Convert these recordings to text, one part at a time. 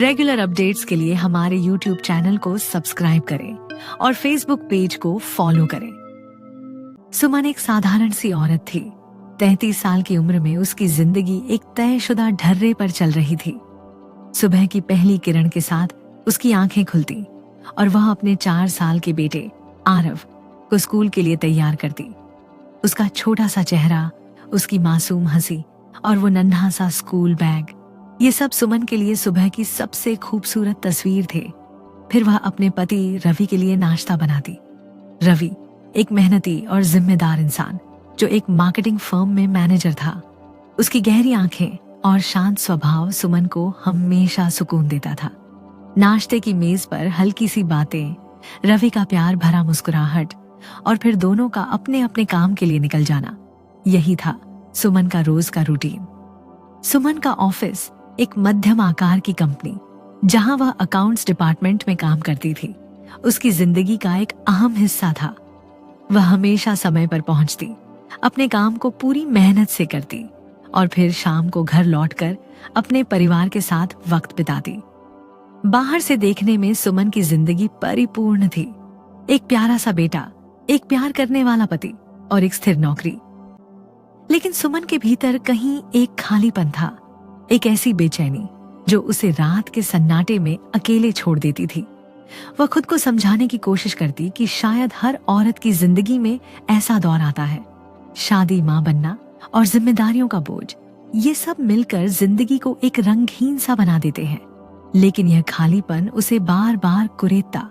Regular updates के लिए हमारे यूट्यूब चैनल को सब्सक्राइब करें और फेसबुक पेज को फॉलो करें। सुमन एक साधारण सी औरत थी। 33 साल की उम्र में उसकी जिंदगी एक तयशुदा ढर्रे पर चल रही थी। सुबह की पहली किरण के साथ उसकी आंखें खुलती और वह अपने 4 साल के बेटे आरव को स्कूल के लिए तैयार करती। उसका छोटा सा चेहरा, उसकी मासूम हंसी और वो नन्हा सा स्कूल बैग, ये सब सुमन के लिए सुबह की सबसे खूबसूरत तस्वीर थे। फिर वह अपने पति रवि के लिए नाश्ता बनाती। रवि एक मेहनती और जिम्मेदार इंसान जो एक मार्केटिंग फर्म में मैनेजर था। उसकी गहरी आंखें और शांत स्वभाव सुमन को हमेशा सुकून देता था। नाश्ते की मेज पर हल्की सी बातें, रवि का प्यार भरा मुस्कुराहट और फिर दोनों का अपने अपने काम के लिए निकल जाना, यही था सुमन का रोज का रूटीन। सुमन का ऑफिस एक मध्यम आकार की कंपनी जहां वह अकाउंट्स डिपार्टमेंट में काम करती थी, उसकी जिंदगी का एक अहम हिस्सा था। वह हमेशा समय पर पहुंचती, अपने काम को पूरी मेहनत से करती और फिर शाम को घर लौटकर अपने परिवार के साथ वक्त बिताती। बाहर से देखने में सुमन की जिंदगी परिपूर्ण थी। एक प्यारा सा बेटा, एक प्यार करने वाला पति और एक स्थिर नौकरी। लेकिन सुमन के भीतर कहीं एक खालीपन था, एक ऐसी बेचैनी जो उसे रात के सन्नाटे में अकेले छोड़ देती थी। वह खुद को समझाने की कोशिश करती कि शायद हर औरत की जिंदगी में ऐसा दौर आता है। शादी, मां बनना और जिम्मेदारियों का बोझ, ये सब मिलकर जिंदगी को एक रंगहीन सा बना देते हैं। लेकिन यह खालीपन उसे बार बार कुरेदता।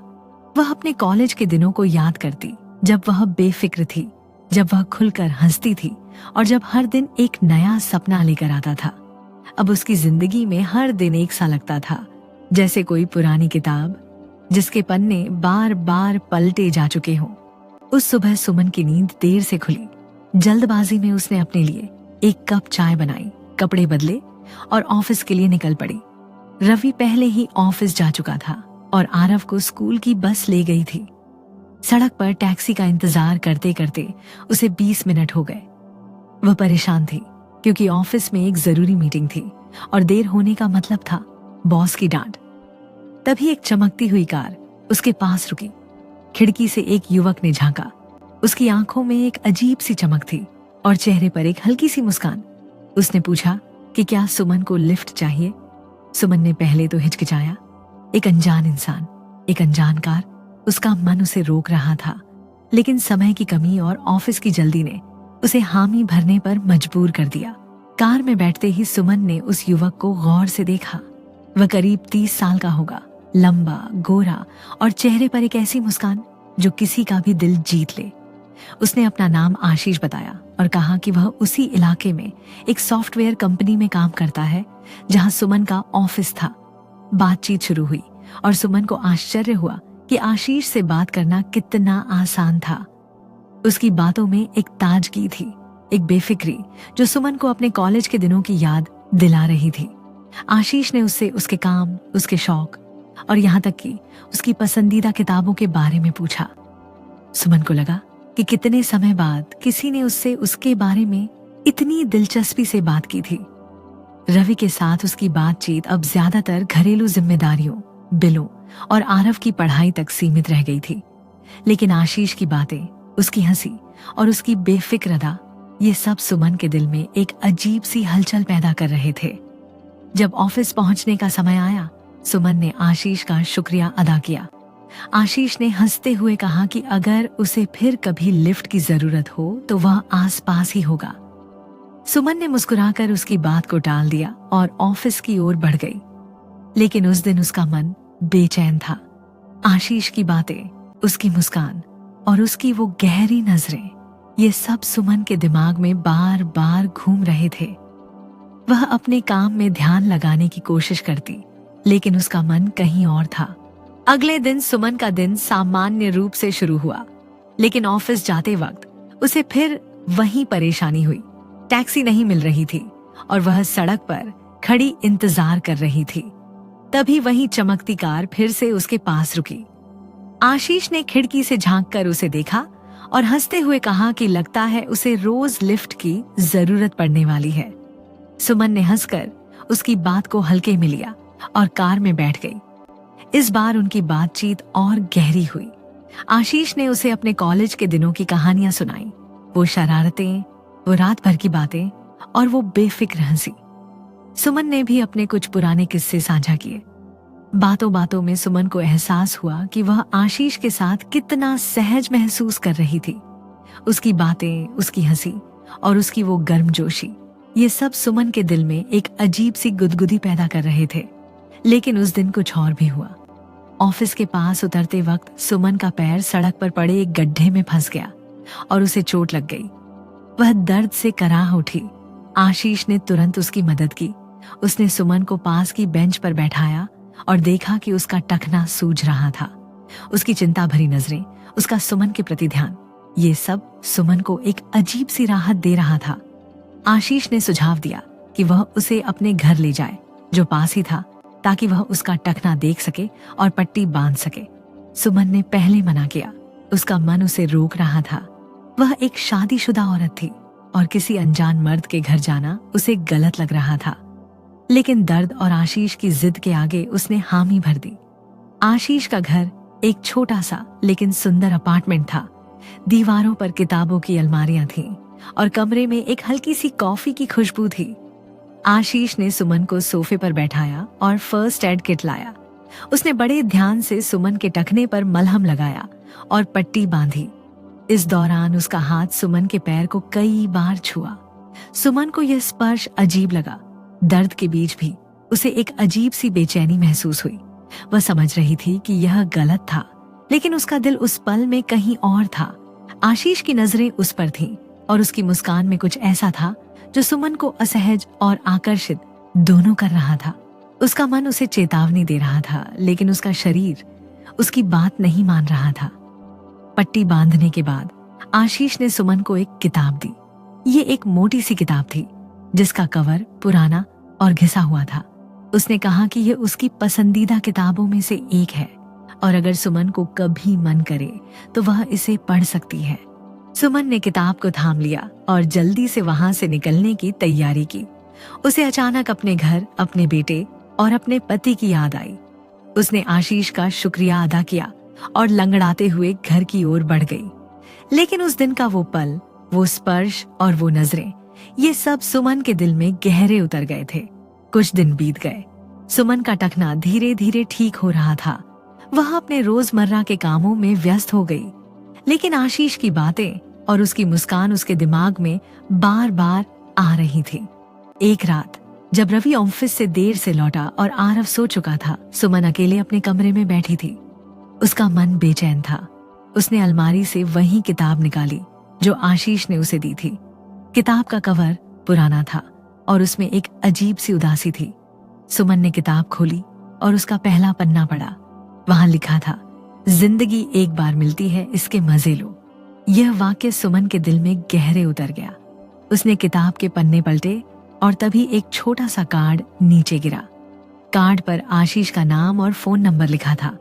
वह अपने कॉलेज के दिनों को याद करती, जब वह बेफिक्र थी, जब वह खुलकर हंसती थी और जब हर दिन एक नया सपना लेकर आता था। अब उसकी जिंदगी में हर दिन एक सा लगता था, जैसे कोई पुरानी किताब जिसके पन्ने बार बार पलटे जा चुके हों। उस सुबह सुमन की नींद देर से खुली। जल्दबाजी में उसने अपने लिए एक कप चाय बनाई, कपड़े बदले और ऑफिस के लिए निकल पड़ी। रवि पहले ही ऑफिस जा चुका था और आरव को स्कूल की बस ले गई थी। सड़क पर टैक्सी का इंतजार करते करते उसे 20 मिनट हो गए। वह परेशान थी क्योंकि ऑफिस में एक जरूरी मीटिंग थी और देर होने का मतलब था बॉस की डांट। तभी एक चमकती हुई कार उसके पास रुकी। खिड़की से एक युवक ने झांका। उसकी आंखों में एक अजीब सी चमक थी और चेहरे पर एक हल्की सी मुस्कान। उसने पूछा कि क्या सुमन को लिफ्ट चाहिए। सुमन ने पहले तो हिचकिचाया। एक अनजान इंसान, एक अनजान कार, उसका मन उसे रोक रहा था। लेकिन समय की कमी और ऑफिस की जल्दी ने उसे हामी भरने पर मजबूर कर दिया। कार में बैठते ही सुमन ने उस युवक को गौर से देखा। वह करीब 30 साल का होगा, लंबा, गोरा और चेहरे पर एक ऐसी मुस्कान जो किसी का भी दिल जीत ले। उसने अपना नाम आशीष बताया और कहा कि वह उसी इलाके में एक सॉफ्टवेयर कंपनी में काम करता है जहां सुमन का ऑफिस था। बातचीत शुरू हुई और सुमन को आश्चर्य हुआ कि आशीष से बात करना कितना आसान था। उसकी बातों में एक ताजगी थी, एक बेफिक्री जो सुमन को अपने कॉलेज के दिनों की याद दिला रही थी। आशीष ने उससे उसके काम, उसके शौक और यहाँ तक कि उसकी पसंदीदा किताबों के बारे में पूछा। सुमन को लगा कि कितने समय बाद किसी ने उससे उसके बारे में इतनी दिलचस्पी से बात की थी। रवि के साथ उसकी बातचीत अब ज्यादातर घरेलू जिम्मेदारियों, बिलों और आरव की पढ़ाई तक सीमित रह गई थी। लेकिन आशीष की बातें, उसकी हंसी और उसकी बेफिक्र अदा, ये सब सुमन के दिल में एक अजीब सी हलचल पैदा कर रहे थे। जब ऑफिस पहुंचने का समय आया, सुमन ने आशीष का शुक्रिया अदा किया। आशीष ने हंसते हुए कहा कि अगर उसे फिर कभी लिफ्ट की जरूरत हो तो वह आसपास ही होगा। सुमन ने मुस्कुराकर उसकी बात को टाल दिया और ऑफिस की ओर बढ़ गई। लेकिन उस दिन उसका मन बेचैन था। आशीष की बातें, उसकी मुस्कान और उसकी वो गहरी नजरें, ये सब सुमन के दिमाग में बार बार घूम रहे थे। वह अपने काम में ध्यान लगाने की कोशिश करती, लेकिन उसका मन कहीं और था। अगले दिन सुमन का दिन सामान्य रूप से शुरू हुआ, लेकिन ऑफिस जाते वक्त उसे फिर वही परेशानी हुई। टैक्सी नहीं मिल रही थी और वह सड़क पर खड़ी इंतजार कर रही थी। तभी वही चमकती कार फिर से उसके पास रुकी। आशीष ने खिड़की से झांककर उसे देखा और हंसते हुए कहा कि लगता है उसे रोज लिफ्ट की जरूरत पड़ने वाली है। सुमन ने हंसकर उसकी बात को हल्के में लिया और कार में बैठ गई। इस बार उनकी बातचीत और गहरी हुई। आशीष ने उसे अपने कॉलेज के दिनों की कहानियां सुनाई, वो शरारतें, वो रात भर की बातें और वो बेफिक्र हंसी। सुमन ने भी अपने कुछ पुराने किस्से साझा किए। बातों बातों में सुमन को एहसास हुआ कि वह आशीष के साथ कितना सहज महसूस कर रही थी। उसकी बातें, उसकी हंसी और उसकी वो गर्मजोशी, ये सब सुमन के दिल में एक अजीब सी गुदगुदी पैदा कर रहे थे। लेकिन उस दिन कुछ और भी हुआ। ऑफिस के पास उतरते वक्त सुमन का पैर सड़क पर पड़े एक गड्ढे में फंस गया और उसे चोट लग गई। वह दर्द से कराह उठी। आशीष ने तुरंत उसकी मदद की। उसने सुमन को पास की बेंच पर बैठाया और देखा कि उसका टखना सूज रहा था। उसकी चिंता भरी नजरें, उसका सुमन के प्रति ध्यान, ये सब सुमन को एक अजीब सी राहत दे रहा था। आशीष ने सुझाव दिया कि वह उसे अपने घर ले जाए, जो पास ही था, ताकि वह उसका टखना देख सके और पट्टी बांध सके। सुमन ने पहले मना किया। उसका मन उसे रोक रहा था। वह एक शादीशुदा औरत थी और किसी अनजान मर्द के घर जाना उसे गलत लग रहा था। लेकिन दर्द और आशीष की जिद के आगे उसने हामी भर दी। आशीष का घर एक छोटा सा लेकिन सुंदर अपार्टमेंट था। दीवारों पर किताबों की अलमारियां थीं और कमरे में एक हल्की सी कॉफी की खुशबू थी। आशीष ने सुमन को सोफे पर बैठाया और फर्स्ट एड किट लाया। उसने बड़े ध्यान से सुमन के टखने पर मलहम लगाया और पट्टी बांधी। इस दौरान उसका हाथ सुमन के पैर को कई बार छुआ। सुमन को यह स्पर्श अजीब लगा। दर्द के बीच भी उसे एक अजीब सी बेचैनी महसूस हुई। वह समझ रही थी कि यह गलत था, लेकिन उसका दिल उस पल में कहीं और था। आशीष की नजरें उस पर थीं और उसकी मुस्कान में कुछ ऐसा था जो सुमन को असहज और आकर्षित दोनों कर रहा था। उसका मन उसे चेतावनी दे रहा था, लेकिन उसका शरीर उसकी बात नहीं मान रहा था। पट्टी बांधने के बाद आशीष ने सुमन को एक किताब दी। ये एक मोटी सी किताब थी जिसका कवर पुराना और घिसा हुआ था। उसने कहा कि यह उसकी पसंदीदा किताबों में से एक है और अगर सुमन को कभी मन करे तो वह इसे पढ़ सकती है। सुमन ने किताब को थाम लिया और जल्दी से वहां से निकलने की तैयारी की। उसे अचानक अपने घर, अपने बेटे और अपने पति की याद आई। उसने आशीष का शुक्रिया अदा किया और लंगड़ाते हुए घर की ओर बढ़ गई। लेकिन उस दिन का वो पल, वो स्पर्श और वो नजरें, ये सब सुमन के दिल में गहरे उतर गए थे। कुछ दिन बीत गए। सुमन का टखना धीरे धीरे ठीक हो रहा था। वह अपने रोजमर्रा के कामों में व्यस्त हो गई, लेकिन आशीष की बातें और उसकी मुस्कान उसके दिमाग में बार बार आ रही थी। एक रात जब रवि ऑफिस से देर से लौटा और आरव सो चुका था, सुमन अकेले अपने कमरे में बैठी थी। उसका मन बेचैन था। उसने अलमारी से वही किताब निकाली जो आशीष ने उसे दी थी। किताब का कवर पुराना था और उसमें एक अजीब सी उदासी थी। सुमन ने किताब खोली और उसका पहला पन्ना पढ़ा। वहां लिखा था, जिंदगी एक बार मिलती है, इसके मजे लो। यह वाक्य सुमन के दिल में गहरे उतर गया। उसने किताब के पन्ने पलटे और तभी एक छोटा सा कार्ड नीचे गिरा। कार्ड पर आशीष का नाम और फोन नंबर लिखा था।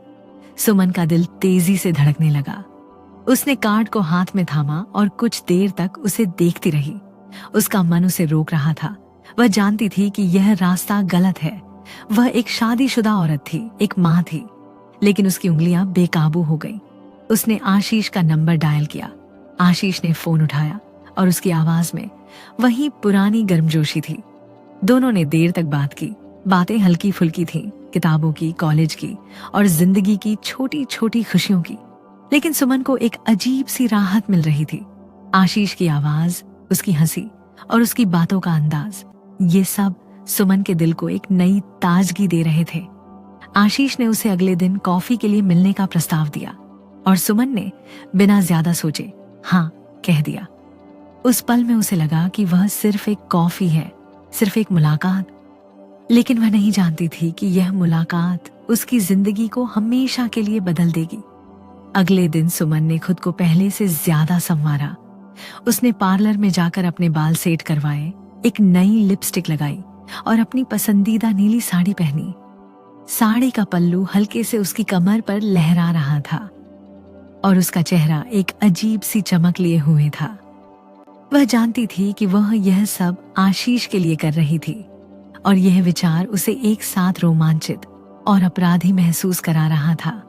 सुमन का दिल तेजी से धड़कने लगा। उसने कार्ड को हाथ में थामा और कुछ देर तक उसे देखती रही। उसका मन उसे रोक रहा था। वह जानती थी कि यह रास्ता गलत है। वह एक शादीशुदा औरत थी, एक माँ थी, लेकिन उसकी उंगलियां बेकाबू हो गईं। उसने आशीष का नंबर डायल किया। आशीष ने फोन उठाया और उसकी आवाज में वही पुरानी गर्मजोशी थी। दोनों ने देर तक बात की। बातें हल्की फुल्की थीं, किताबों की, कॉलेज की और जिंदगी की छोटी छोटी खुशियों की। लेकिन सुमन को एक अजीब सी राहत मिल रही थी। आशीष की आवाज, उसकी हंसी और उसकी बातों का अंदाज, ये सब सुमन के दिल को एक नई ताजगी दे रहे थे। आशीष ने उसे अगले दिन कॉफी के लिए मिलने का प्रस्ताव दिया और सुमन ने बिना ज्यादा सोचे हाँ कह दिया। उस पल में उसे लगा कि वह सिर्फ एक कॉफी है, सिर्फ एक मुलाकात, लेकिन वह नहीं जानती थी कि यह मुलाकात उसकी जिंदगी को हमेशा के लिए बदल देगी। अगले दिन सुमन ने खुद को पहले से ज्यादा संवारा। उसने पार्लर में जाकर अपने बाल सेट करवाए, एक नई लिपस्टिक लगाई और अपनी पसंदीदा नीली साड़ी पहनी। साड़ी का पल्लू हल्के से उसकी कमर पर लहरा रहा था और उसका चेहरा एक अजीब सी चमक लिए हुए था। वह जानती थी कि वह यह सब आशीष के लिए कर रही थी। और यह विचार उसे एक साथ रोमांचित और अपराधी महसूस करा रहा था।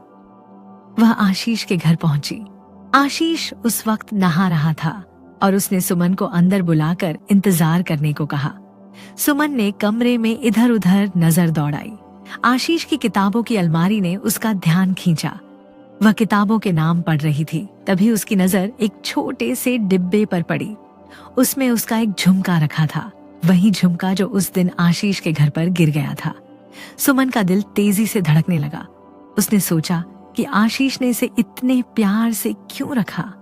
वह आशीष के घर पहुंची। आशीष उस वक्त नहा रहा था और उसने सुमन को अंदर बुलाकर इंतजार करने को कहा। सुमन ने कमरे में इधर उधर नजर दौड़ाई। आशीष की किताबों की अलमारी ने उसका ध्यान खींचा। वह किताबों के नाम पढ़ रही थी, तभी उसकी नजर एक छोटे से डिब्बे पर पड़ी। उसमें उसका एक झुमका रखा था, वही झुमका जो उस दिन आशीष के घर पर गिर गया था। सुमन का दिल तेजी से धड़कने लगा। उसने सोचा कि आशीष ने इसे इतने प्यार से क्यों रखा।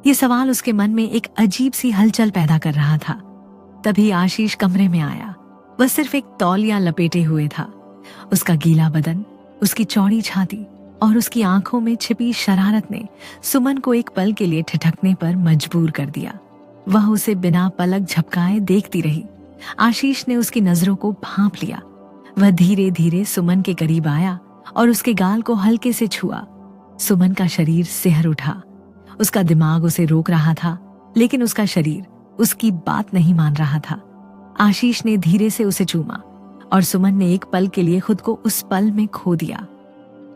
ये सवाल उसके मन में एक अजीब सी हलचल पैदा कर रहा था। तभी आशीष कमरे में आया। वह सिर्फ एक तौलिया लपेटे हुए था। उसका गीला बदन, उसकी चौड़ी छाती और उसकी आंखों में छिपी शरारत ने सुमन को एक पल के लिए ठिठकने पर मजबूर कर दिया। वह उसे बिना पलक झपकाए देखती रही। आशीष ने उसकी नजरों को भांप लिया। वह धीरे धीरे सुमन के करीब आया और उसके गाल को हल्के से छुआ। सुमन का शरीर सिहर उठा। उसका दिमाग उसे रोक रहा था, लेकिन उसका शरीर उसकी बात नहीं मान रहा था। आशीष ने धीरे से उसे चूमा और सुमन ने एक पल के लिए खुद को उस पल में खो दिया।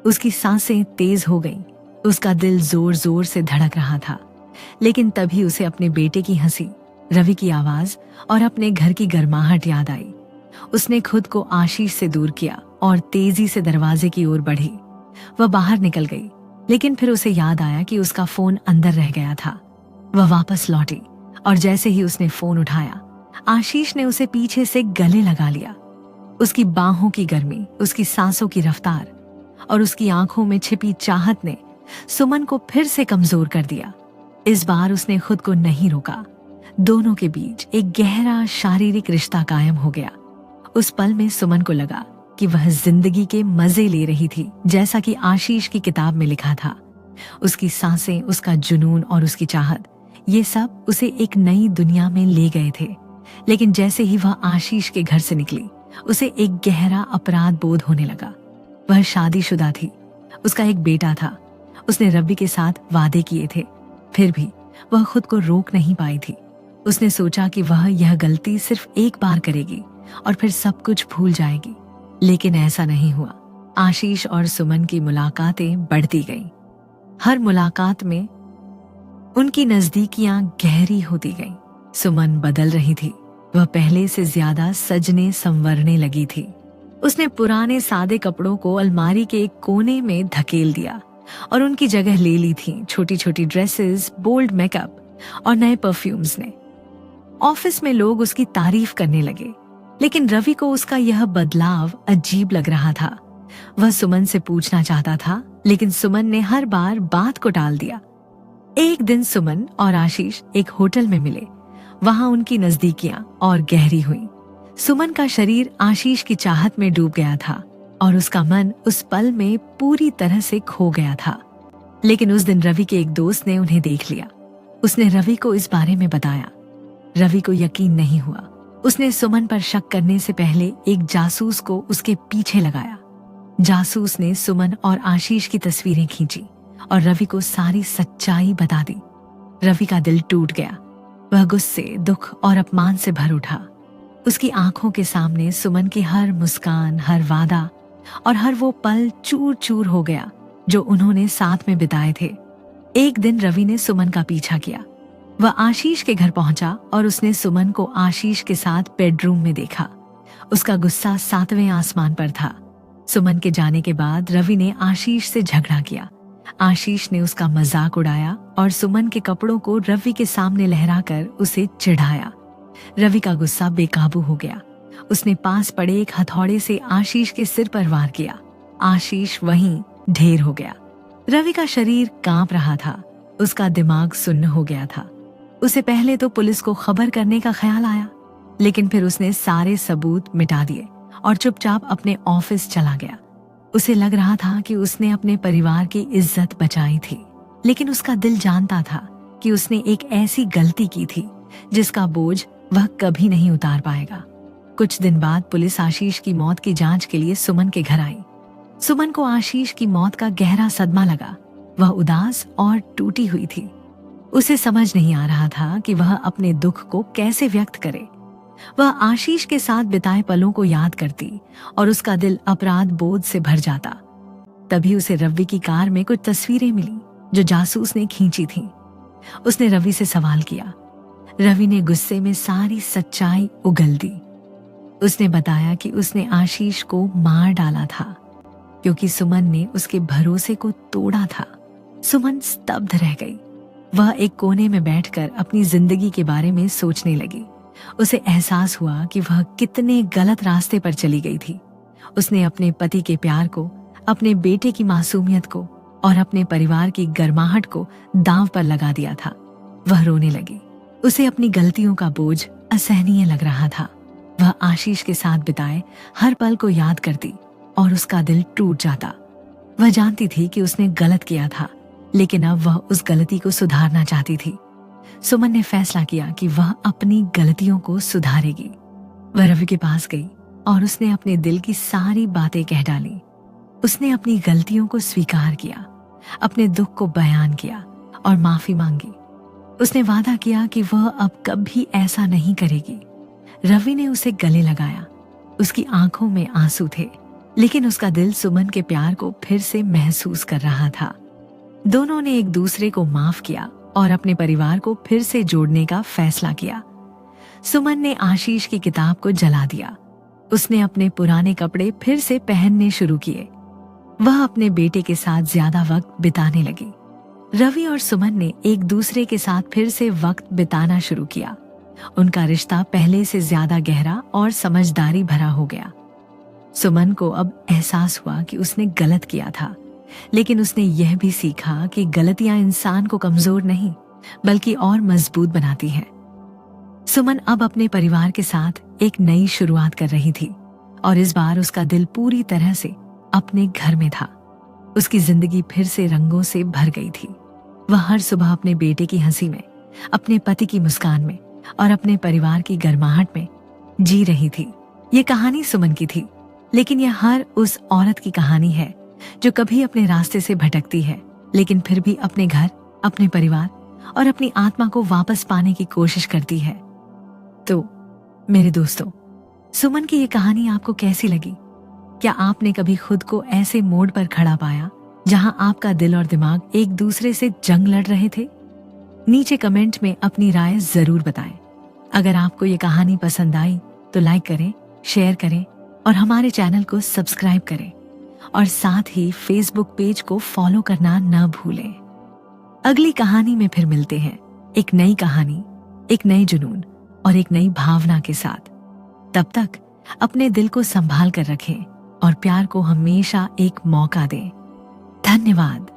उसकी सांसें तेज हो गईं। उसका दिल जोर जोर से धड़क रहा था। लेकिन तभी उसे अपने बेटे की हंसी, रवि की आवाज और अपने घर की गर्माहट याद आई। उसने खुद को आशीष से दूर किया और तेजी से दरवाजे की ओर बढ़ी। वह बाहर निकल गई, लेकिन फिर उसे याद आया कि उसका फोन अंदर रह गया था। वह वापस लौटी और जैसे ही उसने फोन उठाया, आशीष ने उसे पीछे से गले लगा लिया। उसकी बाहों की गर्मी, उसकी सांसों की रफ्तार और उसकी आंखों में छिपी चाहत ने सुमन को फिर से कमजोर कर दिया। इस बार उसने खुद को नहीं रोका। दोनों के बीच एक गहरा शारीरिक रिश्ता कायम हो गया। उस पल में सुमन को लगा कि वह जिंदगी के मजे ले रही थी, जैसा कि आशीष की किताब में लिखा था। उसकी सांसें, उसका जुनून और उसकी चाहत, ये सब उसे एक नई दुनिया में ले गए थे। लेकिन जैसे ही वह आशीष के घर से निकली, उसे एक गहरा अपराध बोध होने लगा। वह शादीशुदा थी, उसका एक बेटा था, उसने रवि के साथ वादे किए थे। फिर भी वह खुद को रोक नहीं पाई थी। उसने सोचा कि वह यह गलती सिर्फ एक बार करेगी और फिर सब कुछ भूल जाएगी। लेकिन ऐसा नहीं हुआ। आशीष और सुमन की मुलाकातें बढ़ती गईं। हर मुलाकात में उनकी नजदीकियां गहरी होती गईं। सुमन बदल रही थी। वह पहले से ज्यादा सजने संवरने लगी थी। उसने पुराने सादे कपड़ों को अलमारी के एक कोने में धकेल दिया और उनकी जगह ले ली थी छोटी छोटी ड्रेसेस, बोल्ड मेकअप और नए परफ्यूम्स ने। ऑफिस में लोग उसकी तारीफ करने लगे, लेकिन रवि को उसका यह बदलाव अजीब लग रहा था। वह सुमन से पूछना चाहता था, लेकिन सुमन ने हर बार बात को टाल दिया। एक दिन सुमन और आशीष एक होटल में मिले। वहां उनकी नजदीकियां और गहरी हुई। सुमन का शरीर आशीष की चाहत में डूब गया था और उसका मन उस पल में पूरी तरह से खो गया था। लेकिन उस दिन रवि के एक दोस्त ने उन्हें देख लिया। उसने रवि को इस बारे में बताया। रवि को यकीन नहीं हुआ। उसने सुमन पर शक करने से पहले एक जासूस को उसके पीछे लगाया। जासूस ने सुमन और आशीष की तस्वीरें खींची और रवि को सारी सच्चाई बता दी। रवि का दिल टूट गया। वह गुस्से, दुख और अपमान से भर उठा। उसकी आंखों के सामने सुमन की हर मुस्कान, हर वादा और हर वो पल चूर चूर हो गया जो उन्होंने साथ में बिताए थे। एक दिन रवि ने सुमन का पीछा किया। वह आशीष के घर पहुंचा और उसने सुमन को आशीष के साथ बेडरूम में देखा। उसका गुस्सा 7वें आसमान पर था। सुमन के जाने के बाद रवि ने आशीष से झगड़ा किया। आशीष ने उसका मजाक उड़ाया और सुमन के कपड़ों को रवि के सामने लहराकर उसे चिढ़ाया। रवि का गुस्सा बेकाबू हो गया। उसने पास पड़े एक हथौड़े से आशीष के सिर पर वार किया। आशीष वहीं ढेर हो गया। रवि का शरीर कांप रहा था। उसका दिमाग सुन्न हो गया था। उसे पहले तो पुलिस को खबर करने का ख्याल आया, लेकिन फिर उसने सारे सबूत मिटा दिए और चुपचाप अपने ऑफिस चला गया। उसे लग रहा था कि उसने अपने परिवार की इज्जत बचाई थी, लेकिन उसका दिल जानता था कि उसने एक ऐसी गलती की थी जिसका बोझ वह कभी नहीं उतार पाएगा। कुछ दिन बाद पुलिस आशीष की मौत की जांच के लिए सुमन के घर आई। सुमन को आशीष की मौत का गहरा सदमा लगा। वह उदास और टूटी हुई थी। उसे समझ नहीं आ रहा था कि वह अपने दुख को कैसे व्यक्त करे। वह आशीष के साथ बिताए पलों को याद करती और उसका दिल अपराध बोध से भर जाता। तभी उसे रवि की कार में कुछ तस्वीरें मिली जो जासूस ने खींची थीं। उसने रवि से सवाल किया। रवि ने गुस्से में सारी सच्चाई उगल दी। उसने बताया कि उसने आशीष को मार डाला था क्योंकि सुमन ने उसके भरोसे को तोड़ा था। सुमन स्तब्ध रह गई। वह एक कोने में बैठकर अपनी जिंदगी के बारे में सोचने लगी। उसे एहसास हुआ कि वह कितने गलत रास्ते पर चली गई थी। उसने अपने पति के प्यार को, अपने बेटे की मासूमियत को और अपने परिवार की गर्माहट को दांव पर लगा दिया था। वह रोने लगी। उसे अपनी गलतियों का बोझ असहनीय लग रहा था। वह आशीष के साथ बिताए हर पल को याद करती और उसका दिल टूट जाता। वह जानती थी कि उसने गलत किया था, लेकिन अब वह उस गलती को सुधारना चाहती थी। सुमन ने फैसला किया कि वह अपनी गलतियों को सुधारेगी। वह रवि के पास गई और उसने अपने दिल की सारी बातें कह डाली। उसने अपनी गलतियों को स्वीकार किया, अपने दुख को बयान किया और माफी मांगी। उसने वादा किया कि वह अब कभी ऐसा नहीं करेगी। रवि ने उसे गले लगाया। उसकी आंखों में आंसू थे, लेकिन उसका दिल सुमन के प्यार को फिर से महसूस कर रहा था। दोनों ने एक दूसरे को माफ किया और अपने परिवार को फिर से जोड़ने का फैसला किया। सुमन ने आशीष की किताब को जला दिया। उसने अपने पुराने कपड़े फिर से पहनने शुरू किए। वह अपने बेटे के साथ ज्यादा वक्त बिताने लगी। रवि और सुमन ने एक दूसरे के साथ फिर से वक्त बिताना शुरू किया। उनका रिश्ता पहले से ज्यादा गहरा और समझदारी भरा हो गया। सुमन को अब एहसास हुआ कि उसने गलत किया था, लेकिन उसने यह भी सीखा कि गलतियां इंसान को कमजोर नहीं बल्कि और मजबूत बनाती हैं। सुमन अब अपने परिवार के साथ एक नई शुरुआत कर रही थी और इस बार उसका दिल पूरी तरह से अपने घर में था। उसकी जिंदगी फिर से रंगों से भर गई थी। वह हर सुबह अपने बेटे की हंसी में, अपने पति की मुस्कान में और अपने परिवार की गर्माहट में जी रही थी। ये कहानी सुमन की थी, लेकिन यह हर उस औरत की कहानी है जो कभी अपने रास्ते से भटकती है, लेकिन फिर भी अपने घर, अपने परिवार और अपनी आत्मा को वापस पाने की कोशिश करती है। तो मेरे दोस्तों, सुमन की ये कहानी आपको कैसी लगी? क्या आपने कभी खुद को ऐसे मोड़ पर खड़ा पाया जहां आपका दिल और दिमाग एक दूसरे से जंग लड़ रहे थे? नीचे कमेंट में अपनी राय जरूर बताएं। अगर आपको ये कहानी पसंद आई तो लाइक करें, शेयर करें और हमारे चैनल को सब्सक्राइब करें और साथ ही फेसबुक पेज को फॉलो करना न भूलें। अगली कहानी में फिर मिलते हैं, एक नई कहानी, एक नए जुनून और एक नई भावना के साथ। तब तक अपने दिल को संभाल कर रखें और प्यार को हमेशा एक मौका दें। धन्यवाद।